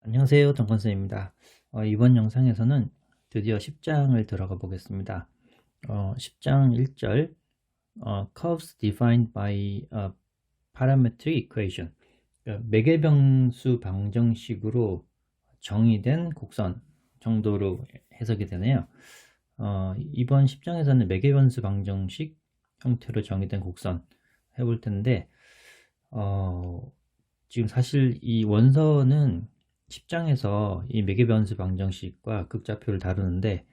안녕하세요. 정건쌤입니다. 이번 영상에서는 드디어 10장을 들어가 보겠습니다. 10장 1절 Curves defined by a parametric equation, 그러니까 매개변수 방정식으로 정의된 곡선 정도로 해석이 되네요. 이번 10장에서는 매개변수 방정식 형태로 정의된 곡선 해볼 텐데 지금 사실 이 원서는 10장에서 이 매개변수 방정식과 극좌표를 다루는데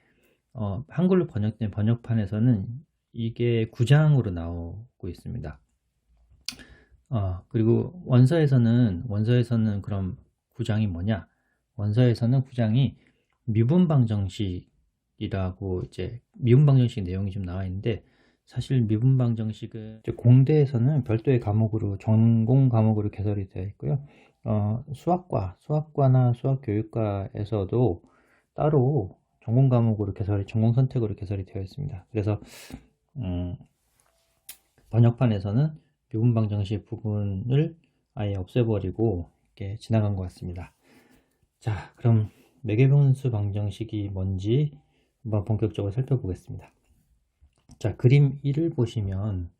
한글로 번역된 번역판에서는 이게 9장으로 나오고 있습니다. 그리고 원서에서는 그럼 9장이 뭐냐? 원서에서는 9장이 미분 방정식이라고 이제 미분 방정식 내용이 좀 나와 있는데, 사실 미분 방정식은 이제 공대에서는 별도의 과목으로 전공 과목으로 개설이 되어 있고요. 수학과나 수학교육과에서도 따로 전공 과목으로 전공 선택으로 개설이 되어 있습니다. 그래서 번역판에서는 미분 방정식 부분을 아예 없애버리고 이렇게 지나간 것 같습니다. 자, 그럼 매개변수 방정식이 뭔지 한번 본격적으로 살펴보겠습니다. 자, 그림 1을 보시면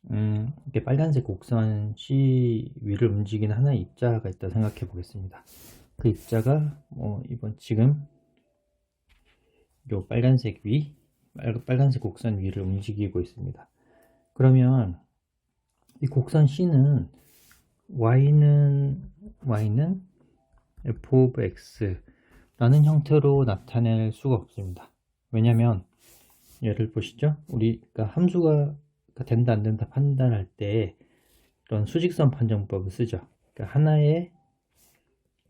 이렇게 빨간색 곡선 C 위를 움직이는 하나의 입자가 있다 생각해 보겠습니다. 그 입자가 이번 지금 요 빨간색 곡선 위를 움직이고 있습니다. 그러면 이 곡선 C는 y는 f of x 라는 형태로 나타낼 수가 없습니다. 왜냐면 예를 보시죠. 우리가 함수가 된다 안 된다 판단할 때 이런 수직선 판정법을 쓰죠. 그러니까 하나의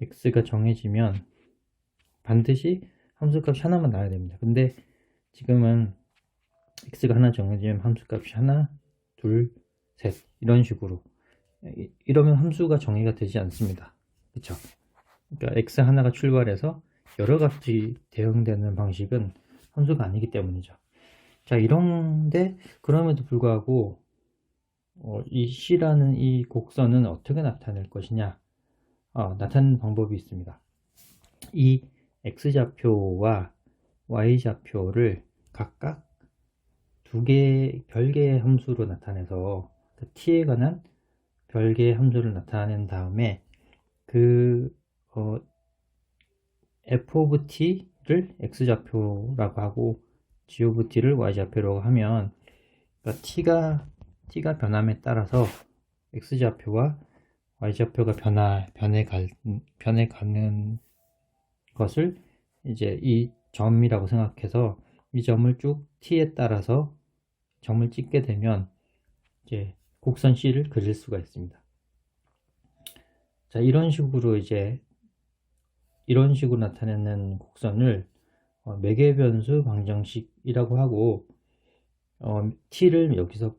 x가 정해지면 반드시 함수값이 하나만 나와야 됩니다. 근데 지금은 x가 하나 정해지면 함수값이 하나, 둘, 셋 이런 식으로, 이러면 함수가 정의가 되지 않습니다. 그렇죠? 그러니까 x 하나가 출발해서 여러 값이 대응되는 방식은 함수가 아니기 때문이죠. 자, 이런데 그럼에도 불구하고 이 C라는 이 곡선은 어떻게 나타낼 것이냐? 나타내는 방법이 있습니다. 이 x좌표와 y좌표를 각각 별개의 함수로 나타내서 그 t에 관한 별개의 함수를 나타낸 다음에 그 f of t를 x좌표라고 하고 g of t를 y좌표라고 하면, 그러니까 t가 변함에 따라서 x좌표와 y좌표가 변해가는 것을 이제 이 점이라고 생각해서 이 점을 쭉 t에 따라서 점을 찍게 되면 이제 곡선 C를 그릴 수가 있습니다. 자, 이런 식으로 나타내는 곡선을 매개변수 방정식이라고 하고, t를 여기서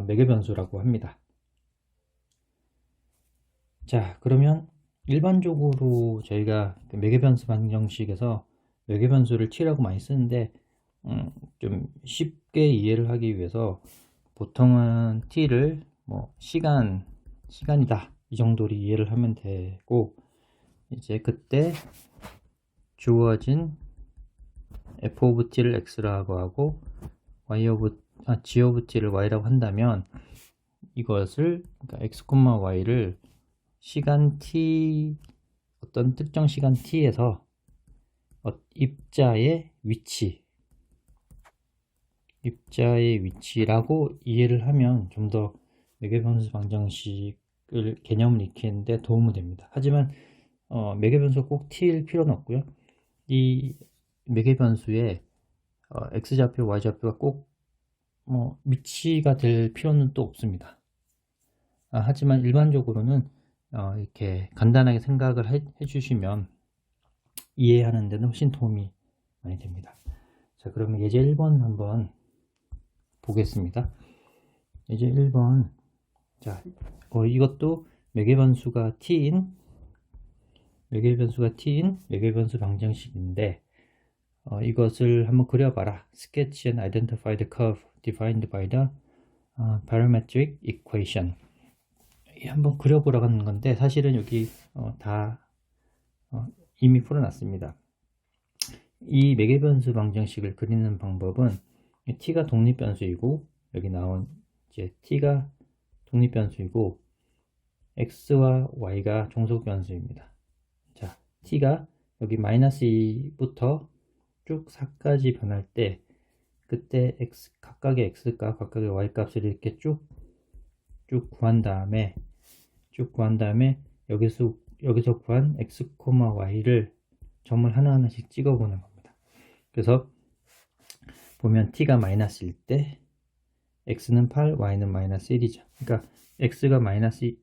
매개변수라고 합니다. 자, 그러면 일반적으로 저희가 매개변수 방정식에서 매개변수를 t라고 많이 쓰는데, 좀 쉽게 이해를 하기 위해서 보통은 t를 시간이다 이 정도로 이해를 하면 되고, 이제 그때 주어진 f of t를 x라고 하고 g of t를 y라고 한다면, 이것을 그러니까 x, y를 시간 t, 어떤 특정 시간 t에서 입자의 위치라고 이해를 하면 좀 더 매개변수 방정식을 개념을 익히는데 도움이 됩니다. 하지만 매개변수가 꼭 t일 필요는 없고요. 이 매개변수의 x좌표, y좌표가 꼭 위치가 될 필요는 또 없습니다. 하지만 일반적으로는 이렇게 간단하게 생각을 해주시면 이해하는 데는 훨씬 도움이 많이 됩니다. 자, 그러면 예제 1번 한번 보겠습니다. 예제 1번. 자, 이것도 매개변수가 t인 매개변수 방정식인데, 이것을 한번 그려봐라. Sketch and identify the curve defined by the parametric equation. 한번 그려보라고 하는 건데, 사실은 여기 다 이미 풀어놨습니다. 이 매개변수 방정식을 그리는 방법은 t가 독립변수이고, 여기 나온 이제 t가 독립변수이고 x와 y가 종속변수입니다. 자, t가 여기 마이너스 2부터 쭉 4까지 변할 때, 그때 각각의 x값, 각각의 y값을 이렇게 쭉 구한 다음에 여기서 구한 x, y를 점을 하나하나씩 찍어보는 겁니다. 그래서 보면 t가 마이너스일 때 x는 8, y는 마이너스 1이죠. 그러니까 t가 마이너스일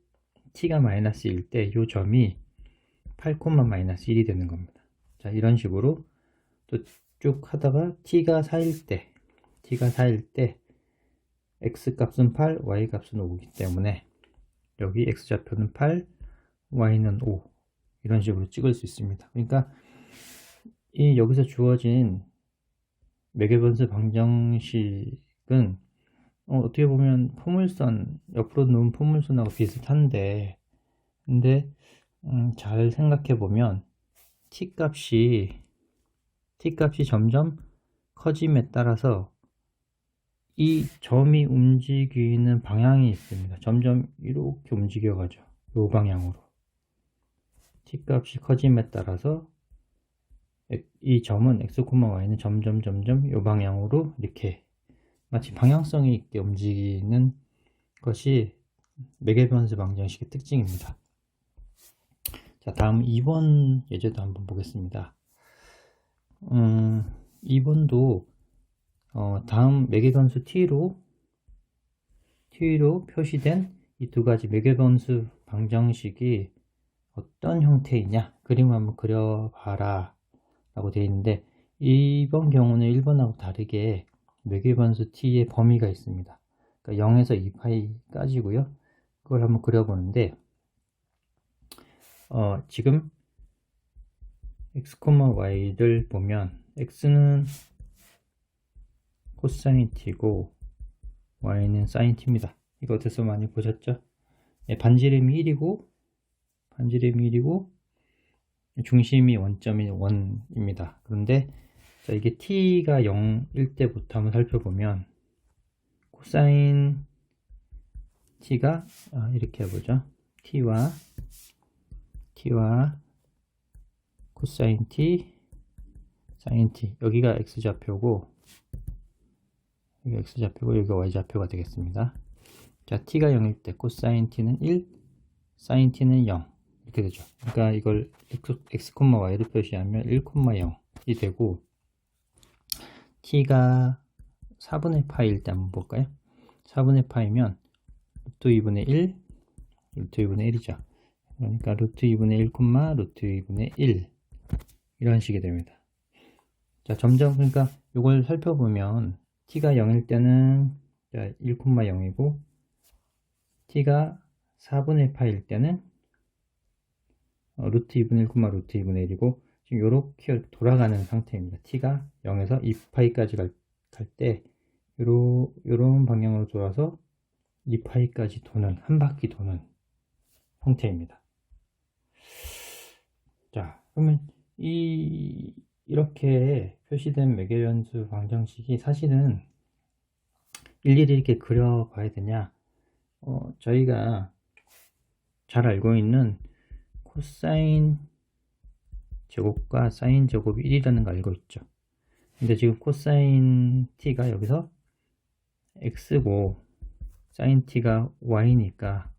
때 이 점이 8, 마이너스 1이 되는 겁니다. 자, 이런 식으로 또 쭉 하다가 t가 4일 때 x 값은 8, y 값은 5이기 때문에 여기 x좌표는 8, y는 5, 이런 식으로 찍을 수 있습니다. 그러니까 여기서 주어진 매개변수 방정식은 어떻게 보면 포물선, 옆으로 놓은 포물선하고 비슷한데, 근데 잘 생각해 보면 t값이 점점 커짐에 따라서 이 점이 움직이는 방향이 있습니다. 점점 이렇게 움직여 가죠. 이 방향으로. t값이 커짐에 따라서 이 점은 x, y는 점점 이 방향으로 이렇게 마치 방향성이 있게 움직이는 것이 매개변수 방정식의 특징입니다. 자, 다음 2번 예제도 한번 보겠습니다. 2번도 다음 매개변수 t로 표시된 이 두 가지 매개변수 방정식이 어떤 형태이냐, 그림을 한번 그려봐라 라고 되어 있는데, 이번 경우는 1번하고 다르게 매개변수 t의 범위가 있습니다. 그러니까 0에서 2파이까지고요. 그걸 한번 그려보는데, 지금 x, y를 보면 x는 코사인 t고 y는 사인 t입니다. 이거 어디서 많이 보셨죠? 네, 반지름이 1이고 중심이 원점인 1입니다. 그런데 자, 이게 t가 0일 때부터 한번 살펴보면 코사인 t가 이렇게 해보죠. t와 코사인 t, 사인 t, 여기가 x좌표고 여기가 y좌표가 되겠습니다. 자, t가 0일 때 코사인 t는 1, 사인 t는 0 이렇게 되죠. 그러니까 이걸 x, y로 표시하면 1, 0이 되고, t가 4분의 파일 때 한번 볼까요? 4분의 파이면 루트 2분의 1, 루트 2분의 1이죠. 그러니까 루트 2분의 1, 루트 2분의 1 이런 식이 됩니다. 자, 점점 그러니까 이걸 살펴보면 t가 0일 때는 1, 0이고 t가 4분의 파일 때는 루트 2분의 1, 루트 2분의 1이고 지금 이렇게 돌아가는 상태입니다. t가 0에서 2파이까지 갈 때 요런 방향으로 돌아서 2파이까지 도는, 한 바퀴 도는 형태입니다. 자, 그러면 이렇게 표시된 매개변수 방정식이 사실은 일일이 이렇게 그려봐야 되냐? 저희가 잘 알고 있는 코사인 제곱과 사인 제곱이 1이라는 거 알고 있죠. 근데 지금 코사인 t가 여기서 x고 사인 t가 y니까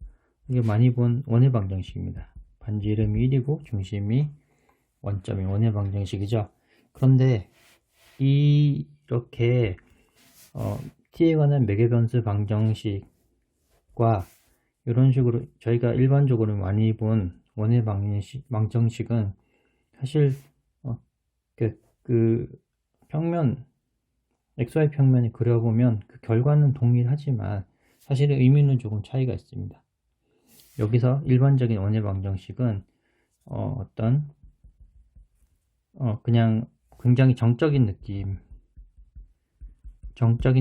이게 많이 본 원의 방정식입니다. 반지름이 1이고 중심이 원점이 원의 방정식이죠. 그런데 이렇게 t에 관한 매개변수 방정식과 이런 식으로 저희가 일반적으로 많이 본 원의 방정식은 사실 그 평면 xy 평면을 그려보면 그 결과는 동일하지만 사실은 의미는 조금 차이가 있습니다. 여기서 일반적인 원의 방정식은 그냥 굉장히 정적인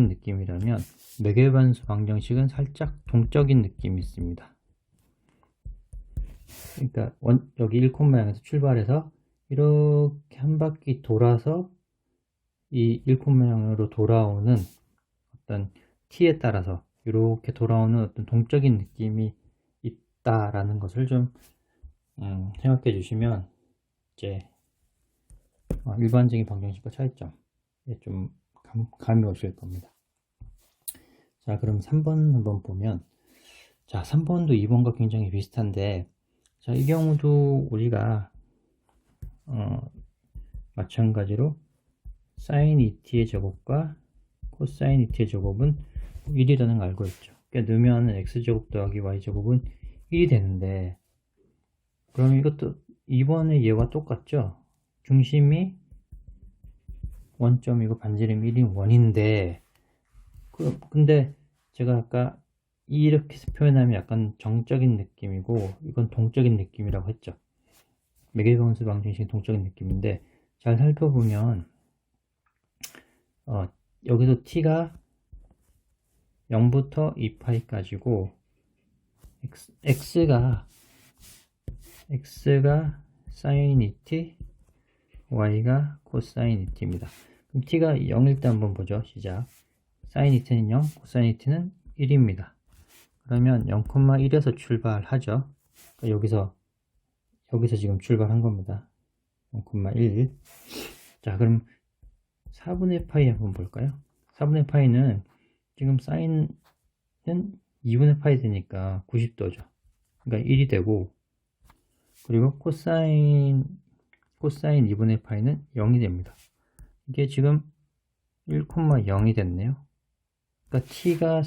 느낌이라면 매개변수 방정식은 살짝 동적인 느낌이 있습니다. 그러니까 여기 1,0에서 출발해서 이렇게 한 바퀴 돌아서 이 1,0으로 돌아오는 어떤 t에 따라서 이렇게 돌아오는 어떤 동적인 느낌이 있다라는 것을 좀 생각해 주시면 이제 일반적인 방정식과 차이점에 좀 감이 오실 겁니다. 자, 그럼 3번 한번 보면, 자, 3번도 2번과 굉장히 비슷한데, 자, 이 경우도 우리가 마찬가지로 sin 2t의 제곱과 cos 2t의 제곱은 1이라는 걸 알고 있죠. 그러니까 넣으면 x제곱 더하기 y제곱은 1이 되는데, 그럼 이것도 2번의 얘와 똑같죠? 중심이 원점이고 반지름이 1인 원인데, 근데 제가 아까 이렇게 표현하면 약간 정적인 느낌이고 이건 동적인 느낌이라고 했죠. 매개변수 방정식이 동적인 느낌인데, 잘 살펴보면 여기서 t가 0부터 2파이까지고 x가 sin 2t, y가 cos 2t입니다. 그럼 t가 0일 때 한번 보죠. 시작. sin 2t는 0, cos 2t는 1입니다. 그러면 0,1에서 출발하죠. 그러니까 여기서 지금 출발한 겁니다. 0,1. 자, 그럼 4분의 파이 한번 볼까요? 4분의 파이는 지금 사인은 2분의 파이 되니까 90도죠. 그러니까 1이 되고, 그리고 코사인 2분의 파이는 0이 됩니다. 이게 지금 1,0이 됐네요. 그러니까 t가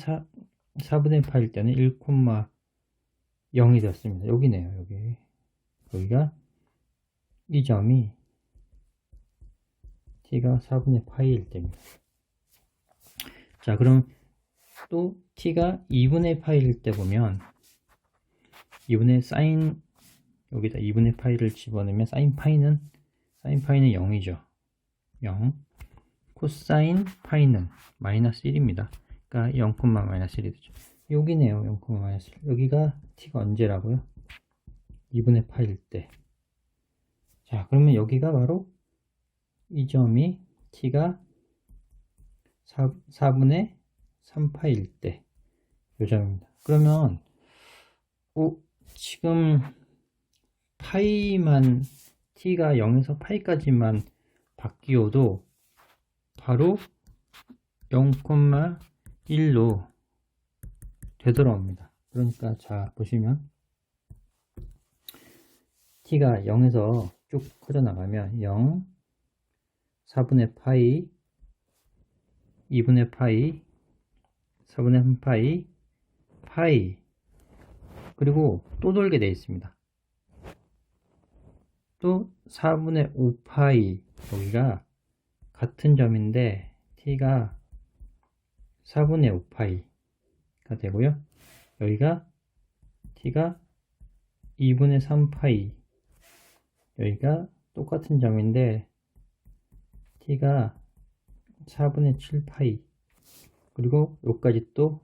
4분의 파일 때는 1,0이 되었습니다. 여기네요. 여기가 이 점이 t가 4분의 파이일 때입니다. 자, 그럼 또 t가 2분의 파이일 때 보면 2분의 사인, 여기다 2분의 파이를 집어넣으면 사인 파이는 0이죠. 0. 코사인 파이는 마이너스 1입니다. 그러니까 0, 마이너스 1이 되죠. 여기네요. 0, 마이너스 1. 여기가 t가 언제라고요? 2분의 파이일 때. 자, 그러면 여기가 바로 이 점이 t가 4분의 3파일 때 이 점입니다. 그러면 지금 파이만 t가 0에서 파이까지만 바뀌어도 바로 0,1로 되돌아옵니다. 그러니까 자, 보시면 t가 0에서 쭉 커져 나가면 0, 4분의 파이, 2분의 파이, 4분의 3파이, 파이, 그리고 또 돌게 되어 있습니다. 또 4분의 5파이, 여기가 같은 점인데 t가 4분의 5파이가 되고요. 여기가 t가 2분의 3파이, 여기가 똑같은 점인데 t가 4분의 7파이, 그리고 여기까지 또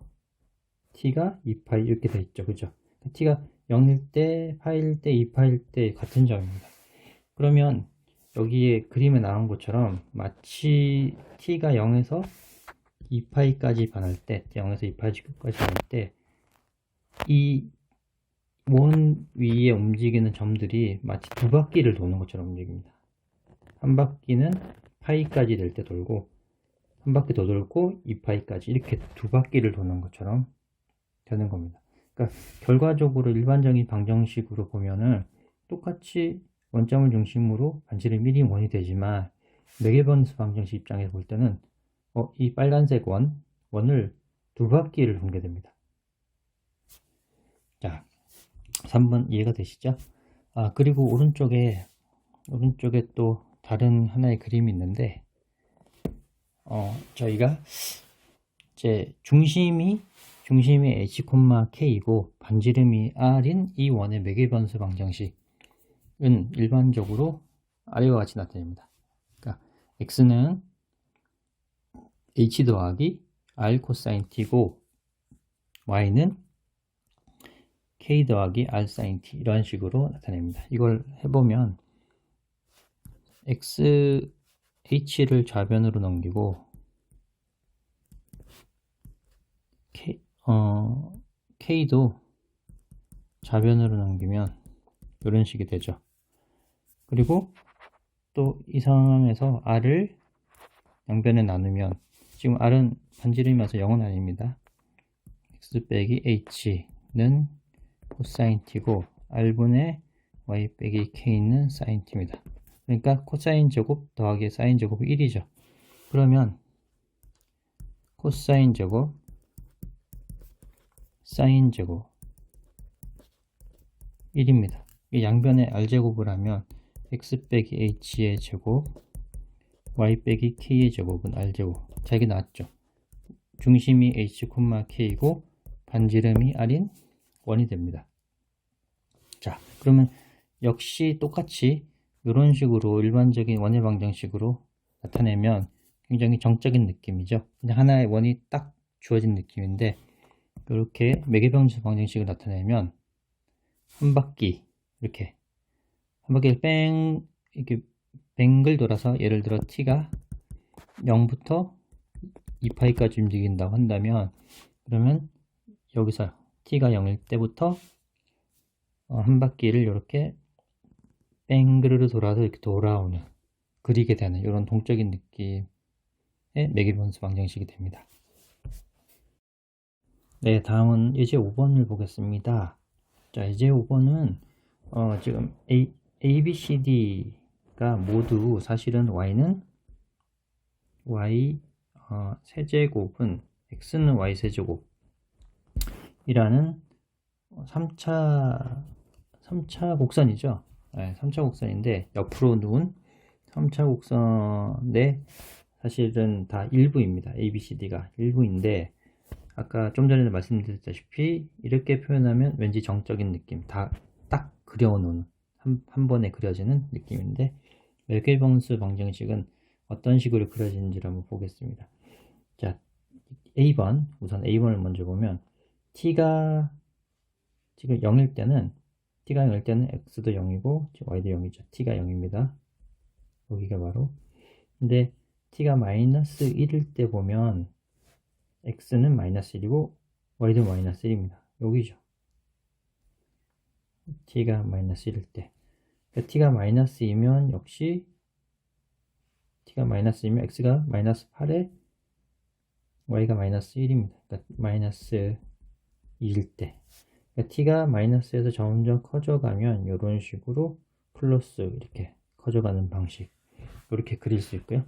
t가 2파이 이렇게 되어 있죠. 그죠? t가 0일 때, 파일 때, 2파일 때 같은 점입니다. 그러면 여기에 그림에 나온 것처럼 마치 t가 0에서 2파이까지 변할 때, 0에서 2파이까지 변할 때 이 원 위에 움직이는 점들이 마치 두 바퀴를 도는 것처럼 움직입니다. 한 바퀴는 파이까지 될 때 돌고, 한 바퀴 더 돌고 2파이까지 이렇게 두 바퀴를 도는 것처럼 되는 겁니다. 그러니까 결과적으로 일반적인 방정식으로 보면은 똑같이 원점을 중심으로 반지름 1이 원이 되지만 매개변수 방정식 입장에서 볼 때는 이 빨간색 원을 두 바퀴를 돌게 됩니다. 자, 3번 이해가 되시죠? 그리고 오른쪽에 또 다른 하나의 그림이 있는데, 저희가 이제 중심이 h, k이고 반지름이 r인 이 원의 매개변수 방정식은 일반적으로 아래와 같이 나타납니다. 그러니까 x는 h 더하기 r 코사인 t고 y는 k 더하기 r sin t 이런 식으로 나타냅니다. 이걸 해보면 x h를 좌변으로 넘기고 k도 좌변으로 넘기면 이런 식이 되죠. 그리고 또 이 상황에서 r을 양변에 나누면 지금 r은 반지름이라서 0은 아닙니다. x 빼기 h는 코사인 t고 r분의 y 빼기 k는 사인 t입니다. 그러니까 코사인 제곱 더하기 사인 제곱이 1이죠. 그러면 코사인 제곱 사인 제곱 1입니다. 양변에 r제곱을 하면 x 빼기 h의 제곱 y 빼기 k의 제곱은 r제곱. 자, 이게 나왔죠. 중심이 h, k이고 반지름이 r인 1이 됩니다. 자, 그러면 역시 똑같이 이런 식으로 일반적인 원의 방정식으로 나타내면 굉장히 정적인 느낌이죠. 그냥 하나의 원이 딱 주어진 느낌인데 이렇게 매개변수 방정식을 나타내면 한 바퀴 이렇게 한 바퀴를 이렇게 뱅글 돌아서 예를 들어 t가 0부터 2파이까지 움직인다고 한다면 그러면 여기서 t가 0일 때부터 한 바퀴를 이렇게 뱅그르르 돌아서 이렇게 돌아오는 그리게 되는 이런 동적인 느낌의 매개변수 방정식이 됩니다. 네, 다음은 예제 5번을 보겠습니다. 자, 예제 5번은 지금 A, B, C, D가 모두 사실은 Y는 Y 세제곱은 X는 Y 세제곱 이라는 3차 곡선이죠. 네, 3차 곡선인데 옆으로 누운 3차 곡선의 사실은 다 일부입니다. A, B, C, D가 일부인데 아까 좀 전에 말씀드렸다시피 이렇게 표현하면 왠지 정적인 느낌 다 딱 그려놓은 한 번에 그려지는 느낌인데 매개변수 방정식은 어떤 식으로 그려지는지를 한번 보겠습니다. 자, A번 우선 A번을 먼저 보면 t가 지금 0일 때는 x도 0이고 y도 0이죠. t가 0입니다. 여기가 바로 근데 t가 마이너스 1일 때 보면 x는 마이너스 1이고 y도 마이너스 1입니다. 여기죠. t가 마이너스 1일 때 그러니까 t가 마이너스 2면 역시 t가 마이너스 2면 x가 마이너스 8에 y가 마이너스 1입니다. 그러니까 마이너스 2일 때 그러니까 t가 마이너스에서 점점 커져가면 이런 식으로 플러스 이렇게 커져가는 방식 이렇게 그릴 수 있고요.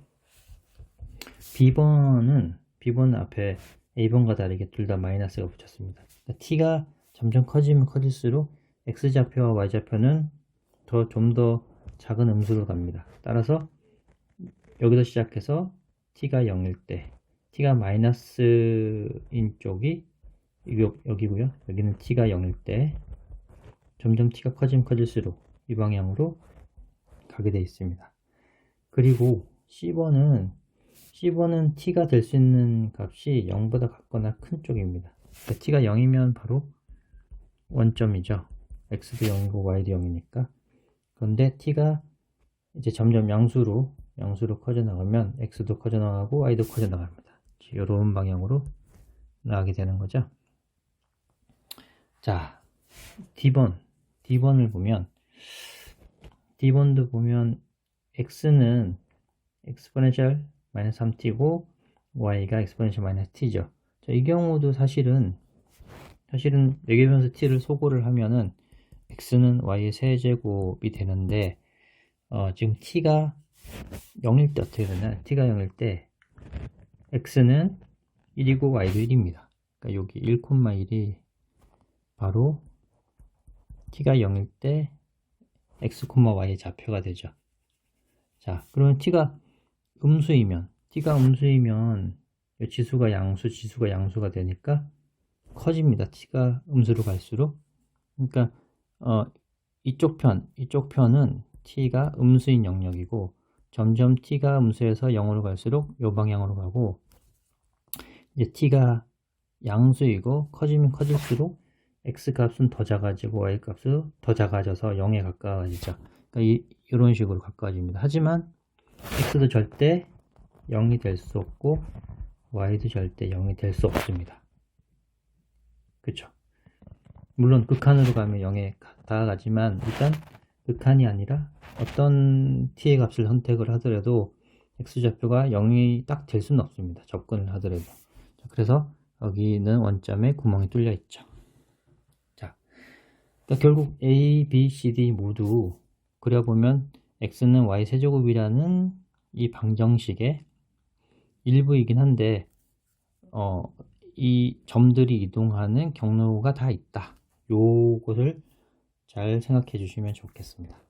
B번은 앞에 A번과 다르게 둘 다 마이너스가 붙였습니다. 그러니까 t가 점점 커지면 커질수록 x좌표와 y좌표는 좀 더 작은 음수로 갑니다. 따라서 여기서 시작해서 t가 0일 때 t가 마이너스인 쪽이 여기고요. 여기는 t가 0일 때 점점 t가 커지면 커질수록 이 방향으로 가게 되어 있습니다. 그리고 C번은 t가 될 수 있는 값이 0보다 같거나 큰 쪽입니다. 그러니까 t가 0이면 바로 원점이죠. x도 0이고 y도 0이니까. 그런데 t가 이제 점점 양수로 커져 나가면 x도 커져 나가고 y도 커져 나갑니다. 이런 방향으로 나가게 되는 거죠. 자, D번을 보면 D번도 보면 x는 exponential 마이너스 3t고 y가 exponential 마이너스 t죠. 자, 이 경우도 사실은 매개변수 t를 소거를 하면은 x는 y의 세제곱이 되는데 지금 t가 0일 때 어떻게 되나? t가 0일 때 x는 1이고 y도 1입니다. 그러니까 여기 1,1이 바로 t가 0일 때 x, y의 좌표가 되죠. 자, 그러면 t가 음수이면 지수가 양수가 되니까 커집니다. t가 음수로 갈수록. 그러니까 이쪽 편은 t가 음수인 영역이고 점점 t가 음수에서 0으로 갈수록 이 방향으로 가고 이제 t가 양수이고 커지면 커질수록 x 값은 더 작아지고 y 값은 더 작아져서 0에 가까워지죠. 그러니까 이런 식으로 가까워집니다. 하지만 x도 절대 0이 될 수 없고 y도 절대 0이 될 수 없습니다. 그쵸? 물론 극한으로 가면 0에 다가가지만 일단 극한이 아니라 어떤 t의 값을 선택을 하더라도 x좌표가 0이 딱 될 수는 없습니다. 접근을 하더라도. 그래서 여기는 원점에 구멍이 뚫려 있죠. 자, 그러니까 결국 a, b, c, d 모두 그려보면 x는 y 세제곱이라는 이 방정식의 일부이긴 한데 이 점들이 이동하는 경로가 다 있다. 요것을 잘 생각해 주시면 좋겠습니다.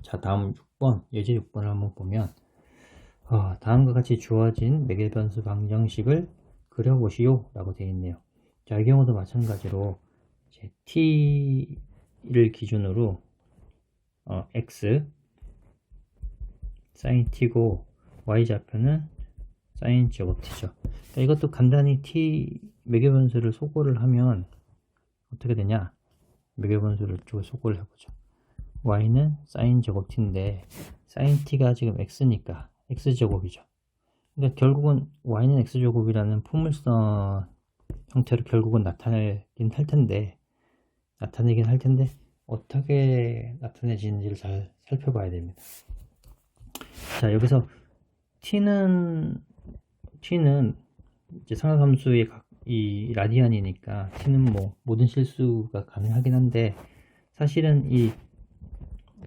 자, 다음 6번, 예제 6번을 한번 보면 다음과 같이 주어진 매개변수 방정식을 그려보시오 라고 되어 있네요. 자, 이 경우도 마찬가지로 이제 t를 기준으로 x sin t고 y좌표는 sin 제곱 t죠. 그러니까 이것도 간단히 t 매개변수를 소거를 하면 어떻게 되냐? 매개변수를 쪽에 소거를 해보죠. y는 sin 제곱 t인데 sin t가 지금 x니까 x제곱이죠. 그러니까 결국은 y는 x제곱이라는 포물선 형태로 결국은 나타내긴 할 텐데 어떻게 나타내지는지를 잘 살펴봐야 됩니다. 자, 여기서 t는 이제 상하함수의 이 라디안이니까 t는 뭐 모든 실수가 가능하긴 한데 사실은 이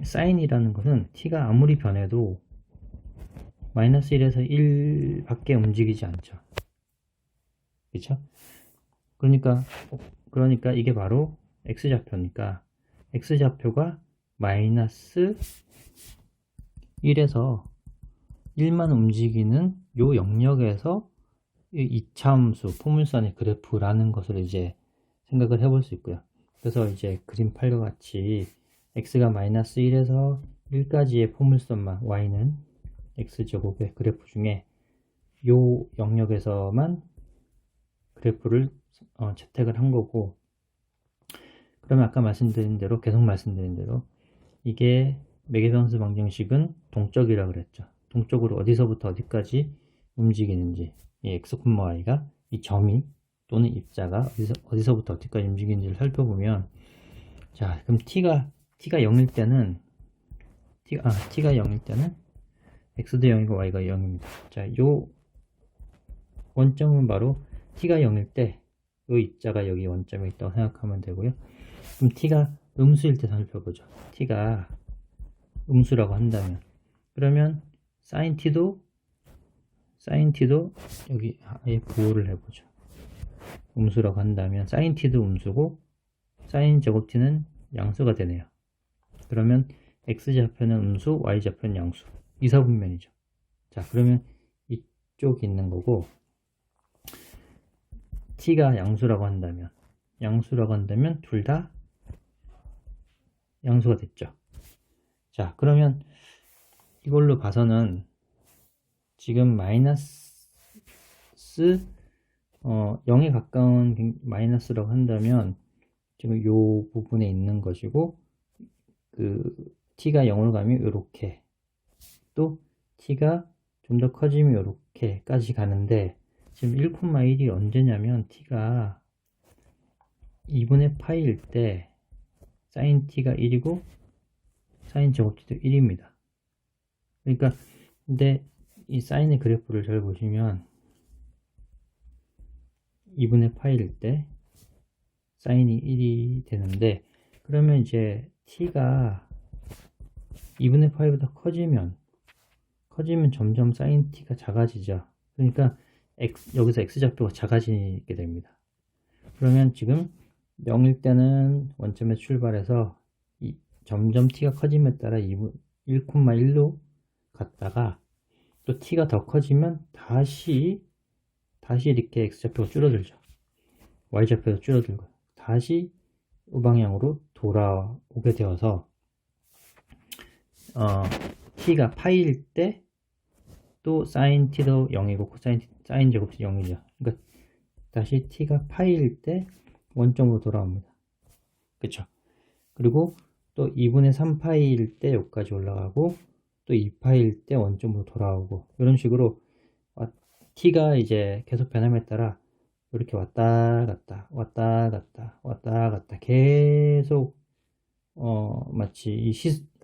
사인이라는 것은 t가 아무리 변해도 마이너스 1에서 1 밖에 움직이지 않죠. 그쵸? 그러니까 이게 바로 x좌표니까 x좌표가 마이너스 1에서 1만 움직이는 요 영역에서 이 2차함수 포물선의 그래프라는 것을 이제 생각을 해볼 수 있고요. 그래서 이제 그림팔과 같이 x가 마이너스 1에서 1까지의 포물선만 y는 x제곱의 그래프 중에 요 영역에서만 그래프를 채택을 한 거고, 그러면 아까 계속 말씀드린 대로 이게 매개변수 방정식은 동적이라고 그랬죠. 동적으로 어디서부터 어디까지 움직이는지, 이 x, y가 이 점이 또는 입자가 어디서부터 어디까지 움직이는지를 살펴보면, 자, 그럼 t가 0일 때는 t가 0일 때는 x도 0이고 y가 0입니다. 자, 요 원점은 바로 t가 0일 때 요 입자가 여기 원점에 있다고 생각하면 되고요. 그럼 t가 음수일 때 살펴보죠. t가 음수라고 한다면, 그러면 sin t도 여기 아예 부호를 해보죠. 음수라고 한다면 sin t도 음수고 sin 제곱 t는 양수가 되네요. 그러면 x좌표는 음수, y좌표는 양수. 이사분면이죠. 자, 그러면 이쪽이 있는 거고, t가 양수라고 한다면 둘 다 양수가 됐죠. 자, 그러면 이걸로 봐서는 지금 마이너스 0에 가까운 마이너스라고 한다면 지금 요 부분에 있는 것이고, 그 t가 0으로 가면 이렇게, 또 t가 좀 더 커지면 이렇게까지 가는데, 지금 1,1이 언제냐면 t가 2분의 파이일 때 sin t가 1이고 sin 제곱 t도 1입니다. 그러니까 근데 이 사인의 그래프를 잘 보시면 2분의 파이일 때 사인이 1이 되는데, 그러면 이제 t가 2분의 파이보다 커지면 점점 사인 t가 작아지죠. 그러니까 여기서 x좌표가 작아지게 됩니다. 그러면 지금 0일 때는 원점에 출발해서 점점 t가 커짐에 따라 1,1로 갔다가, 또 t가 더 커지면 다시 이렇게 x좌표가 줄어들죠. y좌표도 줄어들고 다시 이 방향으로 돌아오게 되어서 t가 파이일 때 또 sin t도 0이고 sin 제곱도 0이죠. 그러니까 다시 t가 파이일 때 원점으로 돌아옵니다. 그쵸? 그리고 또 2분의 3파이일 때 여기까지 올라가고 또 2파이일 때 원점으로 돌아오고 이런 식으로 t가 이제 계속 변함에 따라 이렇게 왔다 갔다 왔다 갔다 왔다 갔다 계속 마치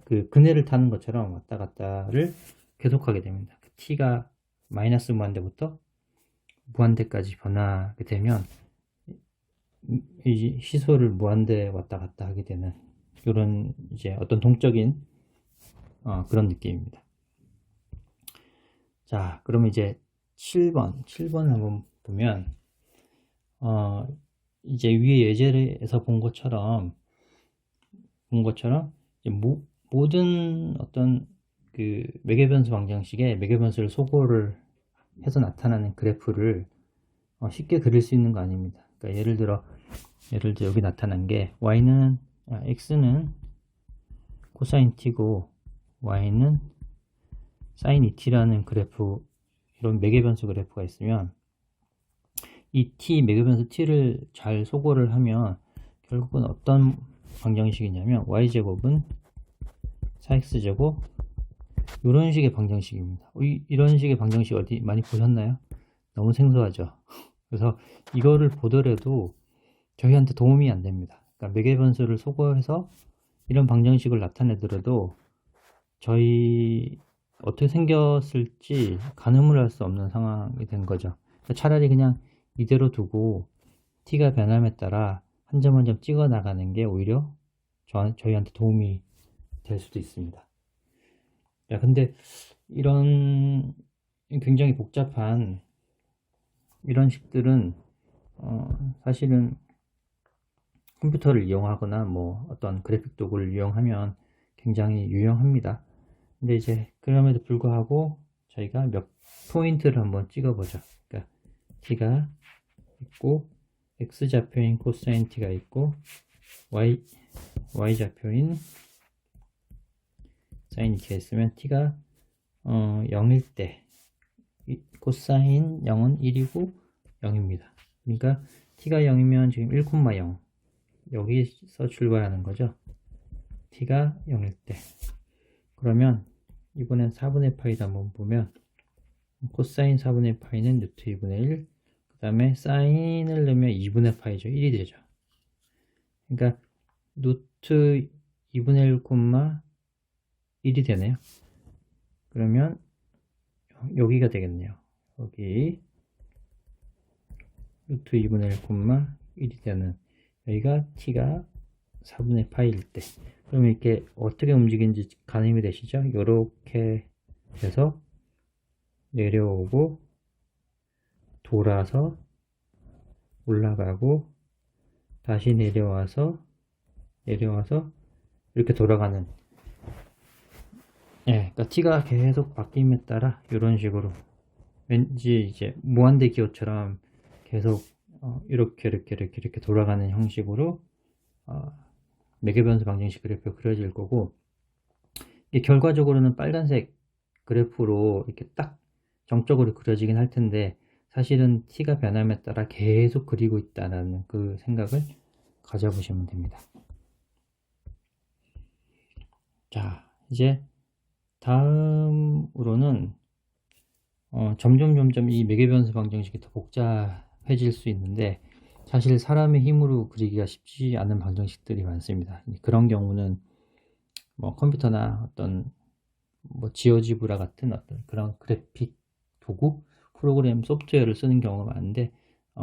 그 그네를 타는 것처럼 왔다 갔다를 계속하게 됩니다. t가 마이너스 무한대부터 무한대까지 변하게 되면 이 시소를 무한대 왔다 갔다 하게 되는 이런 이제 어떤 동적인 그런 느낌입니다. 자, 그러면 이제 7번 한번 보면 이제 위에 예제에서 본 것처럼 이제 모든 어떤 그 매개변수 방정식에 매개변수를 소거를 해서 나타나는 그래프를 쉽게 그릴 수 있는 거 아닙니다. 그러니까 예를 들어 여기 나타난 게 x는 코사인 t고 y는 사인 2t라는 그래프, 이런 매개변수 그래프가 있으면 이 매개변수 t를 잘 소거를 하면 결국은 어떤 방정식이냐면 y제곱은 4x제곱 이런 식의 방정식입니다. 이런 식의 방정식 어디 많이 보셨나요? 너무 생소하죠. 그래서 이거를 보더라도 저희한테 도움이 안 됩니다. 그러니까 매개변수를 소거해서 이런 방정식을 나타내더라도 저희 어떻게 생겼을지 가늠을 할 수 없는 상황이 된 거죠. 그러니까 차라리 그냥 이대로 두고 t가 변함에 따라 한 점 한 점 찍어 나가는 게 오히려 저희한테 도움이 될 수도 있습니다. 야, 근데 이런 굉장히 복잡한 이런 식들은 사실은 컴퓨터를 이용하거나 뭐 어떤 그래픽 도구를 이용하면 굉장히 유용합니다. 근데 이제 그럼에도 불구하고 저희가 몇 포인트를 한번 찍어보죠. 그러니까 t가 있고 x좌표인 코사인 t가 있고 y좌표인 사인 t가 있으면 t가 0일 때 코사인 0은 1이고 0입니다. 그러니까 t가 0이면 지금 1,0 여기서 출발하는 거죠. t가 0일 때. 그러면 이번엔 4분의 파이도 한번 보면 코사인 4분의 파이는 루트 2분의 1, 그 다음에 사인을 넣으면 2분의 파이죠. 1이 되죠. 그러니까 루트 2분의 1, 1이 되네요. 그러면 여기가 되겠네요. 여기 루트 2분의 1, 1이 되는 여기가 t가 4분의 파이일 때, 그러면 이렇게 어떻게 움직이는지 가늠이 되시죠? 이렇게 해서 내려오고 돌아서 올라가고 다시 내려와서 이렇게 돌아가는, 그러니까 t가 계속 바뀜에 따라 이런 식으로 왠지 이제 무한대 기호처럼 계속 이렇게 돌아가는 형식으로 매개변수 방정식 그래프가 그려질 거고, 이게 결과적으로는 빨간색 그래프로 이렇게 딱 정적으로 그려지긴 할 텐데 사실은 t가 변함에 따라 계속 그리고 있다는 그 생각을 가져보시면 됩니다. 자, 이제 다음으로는 점점 이 매개변수 방정식이 더 복잡해질 수 있는데 사실 사람의 힘으로 그리기가 쉽지 않은 방정식들이 많습니다. 그런 경우는 뭐 컴퓨터나 어떤 뭐 지오지브라 같은 어떤 그런 그래픽 도구, 프로그램 소프트웨어를 쓰는 경우가 많은데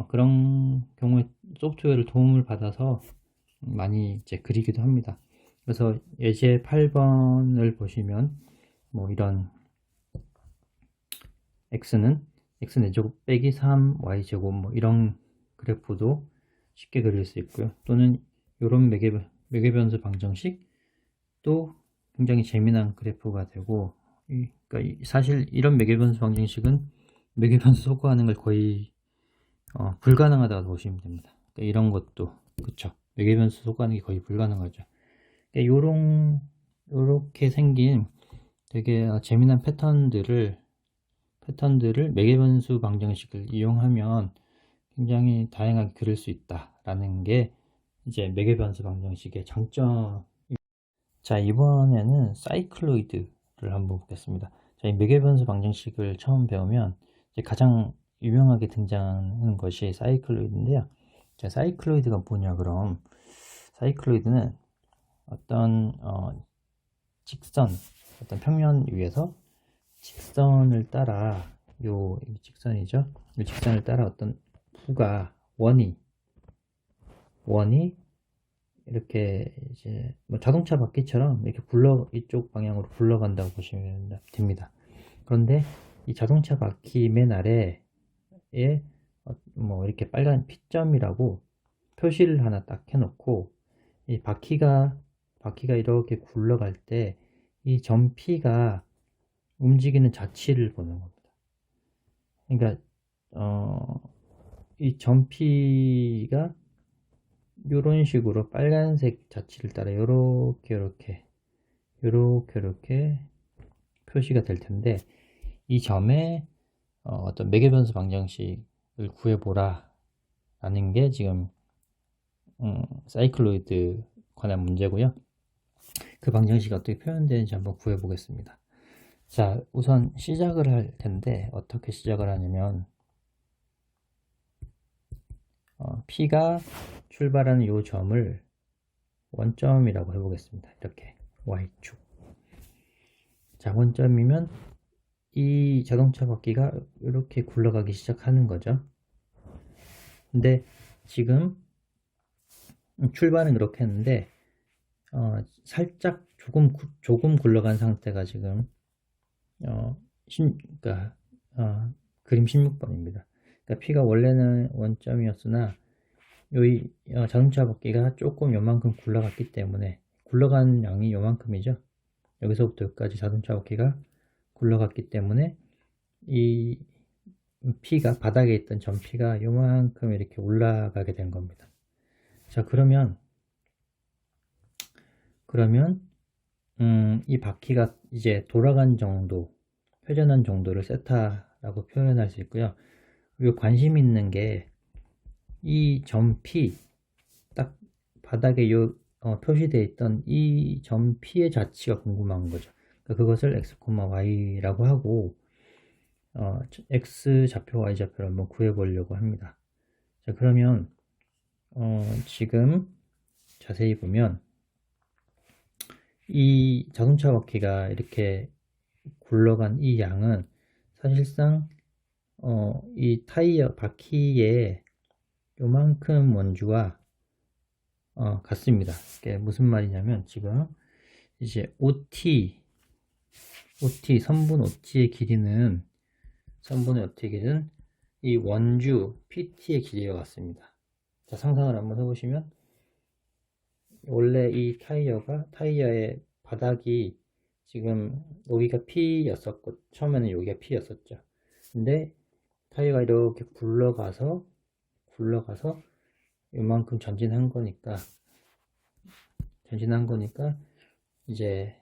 그런 경우에 소프트웨어를 도움을 받아서 많이 이제 그리기도 합니다. 그래서 예제 8번을 보시면 뭐 이런 x는 x4제곱 빼기 3y제곱 뭐 이런 그래프도 쉽게 그릴 수 있고요. 또는 이런 매개변수 방정식도 굉장히 재미난 그래프가 되고, 그러니까 사실 이런 매개변수 방정식은 매개변수 소거하는 걸 거의 불가능하다고 보시면 됩니다. 그러니까 이런 것도 그쵸, 매개변수 소거하는 게 거의 불가능하죠. 그러니까 요렇게 생긴 되게 재미난 패턴들을 매개변수 방정식을 이용하면 굉장히 다양하게 그릴 수 있다 라는 게 이제 매개변수 방정식의 장점. 자, 이번에는 사이클로이드를 한번 보겠습니다. 자, 이 매개변수 방정식을 처음 배우면 이제 가장 유명하게 등장하는 것이 사이클로이드인데요. 자, 사이클로이드가 뭐냐, 그럼 사이클로이드는 어떤 직선, 어떤 평면 위에서 직선을 따라, 이 직선이죠. 이 직선을 따라 어떤 부가, 원이 이렇게 이제 뭐 자동차 바퀴처럼 이렇게 이쪽 방향으로 굴러간다고 보시면 됩니다. 그런데 이 자동차 바퀴 맨 아래에 뭐 이렇게 빨간 P점이라고 표시를 하나 딱 해놓고, 이 바퀴가 이렇게 굴러갈 때 이 점 P가 움직이는 자치를 보는 겁니다. 그러니까 이 점 P가 이런 식으로 빨간색 자치를 따라 이렇게 표시가 될 텐데, 이 점에 어떤 매개변수 방정식을 구해보라 라는 게 지금 사이클로이드 관한 문제고요. 그 방정식이 어떻게 표현되는지 한번 구해보겠습니다. 자, 우선 시작을 할 텐데 어떻게 시작을 하냐면 P가 출발하는 이 점을 원점이라고 해보겠습니다. 이렇게 Y축. 자, 원점이면 이 자동차 바퀴가 이렇게 굴러가기 시작하는 거죠. 근데 지금 출발은 이렇게 했는데 살짝 조금 굴러간 상태가 지금 그러니까 그림 16번입니다. 그러니까 P가 원래는 원점이었으나 이 자동차 바퀴가 조금 요만큼 굴러갔기 때문에, 굴러간 양이 요만큼이죠. 여기서부터 여기까지 자동차 바퀴가 굴러갔기 때문에 이 P가, 바닥에 있던 점 P가 요만큼 이렇게 올라가게 된 겁니다. 자, 그러면 이 바퀴가 이제 돌아간 정도, 회전한 정도를 세타라고 표현할 수 있고요. 그리고 관심 있는 게 이 점 P, 딱 바닥에 표시되어 있던 이 점 P의 자치가 궁금한 거죠. 그러니까 그것을 x, y라고 하고 x 좌표, y 좌표를 한번 구해 보려고 합니다. 자, 그러면 지금 자세히 보면 이 자동차 바퀴가 이렇게 굴러간 이 양은 사실상 이 타이어 바퀴에 요만큼 원주와 같습니다. 이게 무슨 말이냐면, 지금 이제 OT 선분 OT의 길이는 이 원주 PT의 길이와 같습니다. 자, 상상을 한번 해보시면, 원래 이 타이어의 바닥이 지금 여기가 P였었고, 처음에는 여기가 P였었죠. 근데 타이어가 이렇게 굴러가서 이만큼 전진한 거니까 이제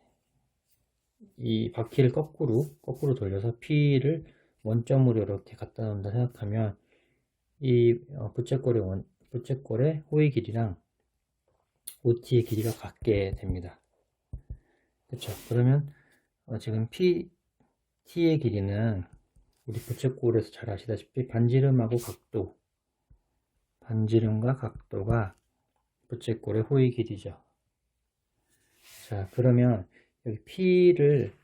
이 바퀴를 거꾸로 돌려서 P를 원점으로 이렇게 갖다 놓는다 생각하면, 이 부채꼴의 호의 길이랑 OT의 길이가 같게 됩니다. 그렇죠? 그러면 지금 T의 길이는 우리 부채꼴에서 잘 아시다시피 반지름과 각도가 부채꼴의 호의 길이죠. 자, 그러면 여기 P를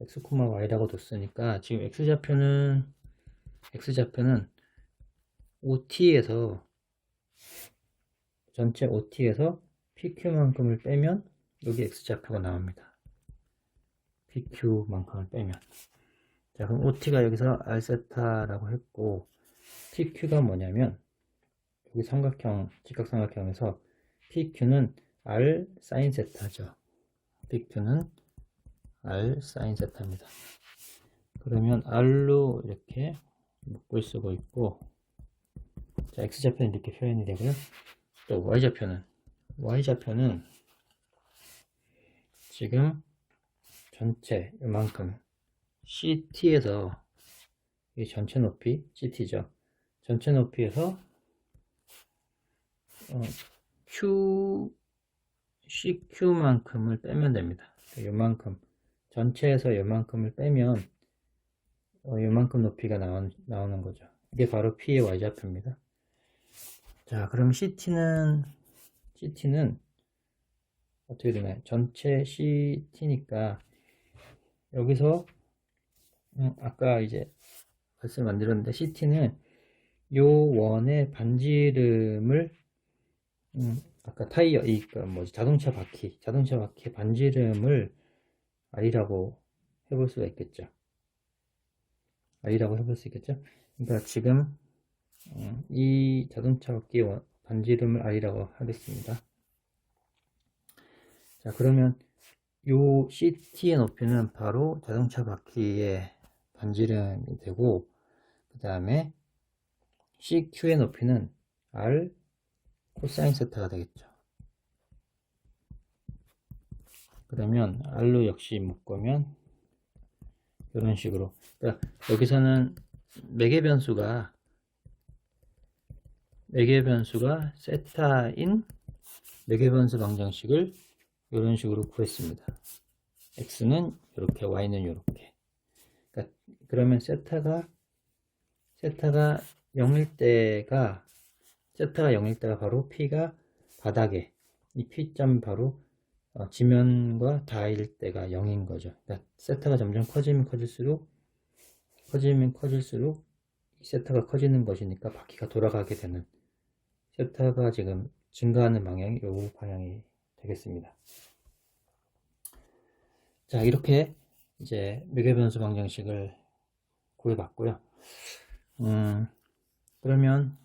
x, y라고 뒀으니까 지금 x좌표는 OT에서, 전체 OT에서 PQ만큼을 빼면 여기 x좌표가 나옵니다. PQ만큼을 빼면. 자, 그럼 OT가 여기서 R세타라고 했고, PQ가 뭐냐면 여기 직각삼각형에서 PQ는 R 사인 세타죠. PQ는 R 사인 세타입니다. 그러면 R로 이렇게 묶을 쓰고 있고, 자, X좌표는 이렇게 표현이 되고요. 또 Y좌표는 지금 전체 이만큼 CT에서, 이 전체 높이 CT죠. 전체 높이에서 Q, CQ만큼을 빼면 됩니다. 요만큼, 전체에서 요만큼을 빼면 요만큼 높이가 나오는 거죠. 이게 바로 P의 Y좌표입니다. 자, 그럼 CT는 어떻게 되나요? 전체 CT니까 여기서 아까 이제 값을 만들었는데 CT는 요 원의 반지름을 아까 타이어 그 뭐지 자동차 바퀴 반지름을 R이라고 해볼 수가 있겠죠. R이라고 해볼 수 있겠죠. 그러니까 지금 이 자동차 바퀴 반지름을 R이라고 하겠습니다. 자, 그러면 요 CT의 높이는 바로 자동차 바퀴의 반지름이 되고, 그 다음에 CQ의 높이는 R 코사인 세타가 되겠죠. 그러면 R로 역시 묶으면 이런 식으로, 그러니까 여기서는 매개 변수가 세타인 매개 변수 방정식을 이런 식으로 구했습니다. x는 이렇게, y는 이렇게. 그러니까 그러면 세타가 0일 때가 바로 p가 바닥에, 이 p점 바로 지면과 닿을 때가 0인 거죠. 그러니까 세타가 점점 커지면 커질수록 이 세타가 커지는 것이니까 바퀴가 돌아가게 되는, 세타가 지금 증가하는 방향이 이 방향이 되겠습니다. 자, 이렇게 이제 매개변수 방정식을 구해봤고요. 그러면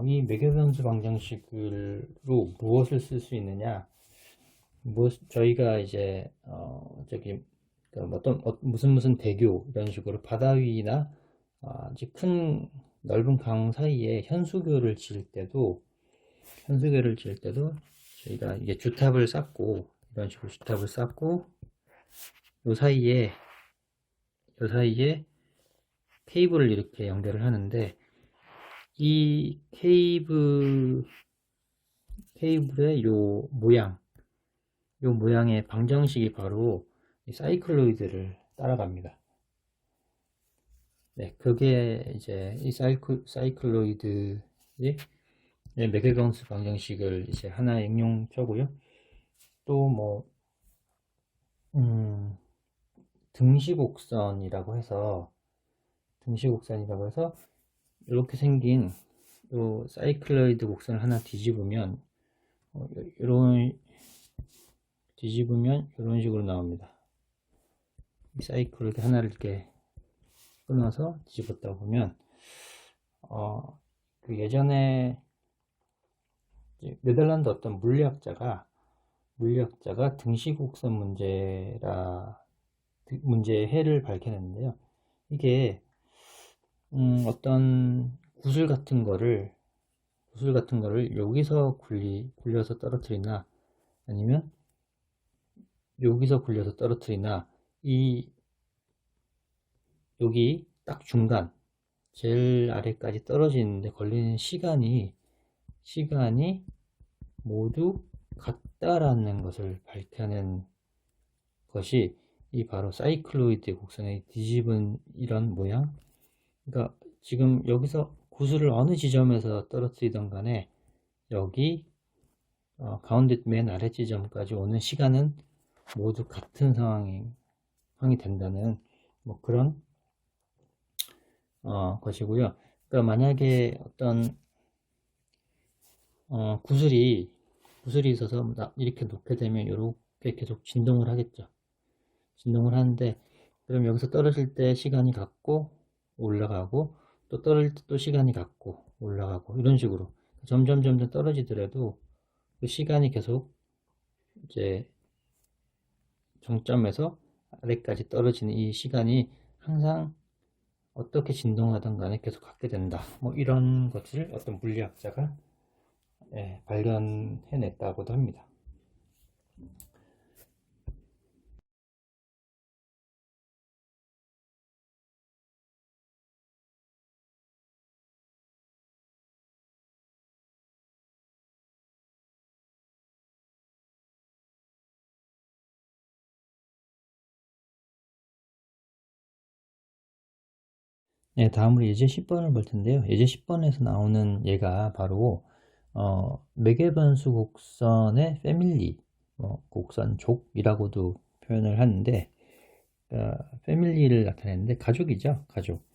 이 매개변수 방정식으로 무엇을 쓸 수 있느냐? 저희가 이제 무슨 대교 이런 식으로 바다 위나 이제 큰 넓은 강 사이에 현수교를 지을 때도 저희가 이게 주탑을 쌓고, 이런 식으로 주탑을 쌓고 요 사이에 케이블을 이렇게 연결을 하는데, 이 케이블의 요 모양의 방정식이 바로 이 사이클로이드를 따라갑니다. 네, 그게 이제 이 사이클로이드의 매개변수 방정식을 이제 하나의 응용처고요. 또 뭐 등시곡선이라고 해서 이렇게 생긴 요 사이클로이드 곡선을 하나 뒤집으면 이런 식으로 나옵니다. 이 사이클로이드 하나를 이렇게 끊어서 뒤집었다 보면 그 예전에 네덜란드 어떤 물리학자가 등시곡선 문제의 해를 밝혀냈는데요. 이게 어떤 구슬 같은 거를 여기서 굴려서 떨어뜨리나, 아니면 여기서 굴려서 떨어뜨리나, 여기 딱 중간 제일 아래까지 떨어지는데 걸리는 시간이 모두 같다라는 것을 밝혀낸 것이 이 바로 사이클로이드 곡선의 뒤집은 이런 모양. 그러니까 지금 여기서 구슬을 어느 지점에서 떨어뜨리던 간에 여기 가운데 맨 아래 지점까지 오는 시간은 모두 같은 상황이 된다는 뭐 그런 것이고요. 그러니까 만약에 어떤 구슬이 있어서 이렇게 놓게 되면 이렇게 계속 진동을 하겠죠. 진동을 하는데, 그럼 여기서 떨어질 때 시간이 같고 올라가고, 또 떨어질 때 또 시간이 같고 올라가고, 이런 식으로 점점 떨어지더라도 그 시간이 계속 이제 정점에서 아래까지 떨어지는 이 시간이 항상 어떻게 진동하든 간에 계속 갖게 된다. 뭐 이런 것을 어떤 물리학자가 발견해냈다고도 합니다. 네, 다음으로 예제 10번을 볼 텐데요. 예제 10번에서 나오는 얘가 바로 매개변수 곡선의 패밀리, 곡선족이라고도 표현을 하는데, 패밀리를 나타내는데 가족이죠, 가족.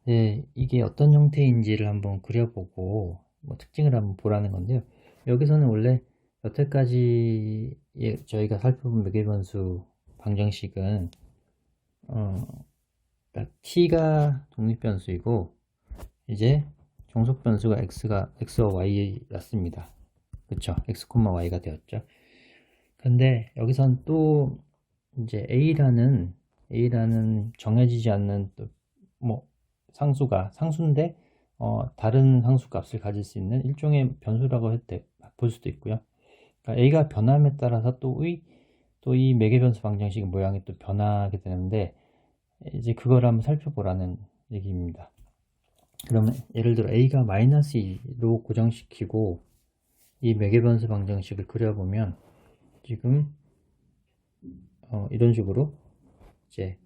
네, 이게 어떤 형태인지를 한번 그려보고 특징을 한번 보라는 건데요. 여기서는 원래 여태까지 저희가 살펴본 매개변수 방정식은 그러니까 t가 독립변수이고 이제 종속변수가 x와 y였습니다. 그쵸? x, y가 되었죠. 근데 여기선 또 이제 a라는 정해지지 않는 또 상수인데 다른 상수 값을 가질 수 있는 일종의 변수라고 볼 수도 있고요. 그러니까 a가 변함에 따라서 또 이 매개변수 방정식의 모양이 또 변하게 되는데 이제 그걸 한번 살펴보라는 얘기입니다. 그러면 예를 들어 a가 -2로 고정시키고 이 매개변수 방정식을 그려보면 지금 이런 식으로 이제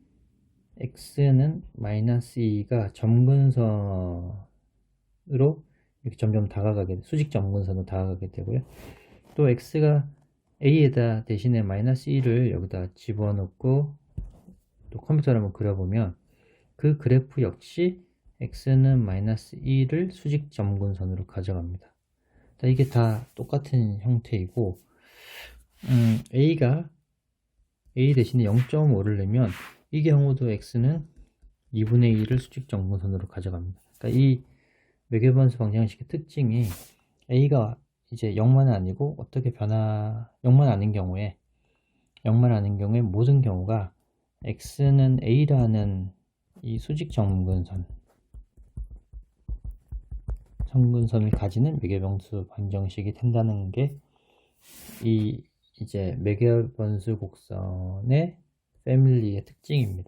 x는 -2가 점근선으로 이렇게 점점 수직 점근선으로 다가가게 되고요. 또 x가 a에다 대신에 -2를 여기다 집어넣고 또 컴퓨터를 한번 그려보면 그 그래프 역시 x는 -2를 수직 점근선으로 가져갑니다. 이게 다 똑같은 형태이고 a가 a 대신에 0.5를 내면 이 경우도 x는 2분의 2를 수직 점근선으로 가져갑니다. 그러니까 이 매개변수 방정식의 특징이 a가 이제 0만은 아니고 0만 아닌 경우에 모든 경우가 x는 a라는 이 수직 점근선을 가지는 매개변수 방정식이 된다는 게 이제 매개변수 곡선의 패밀리의 특징입니다.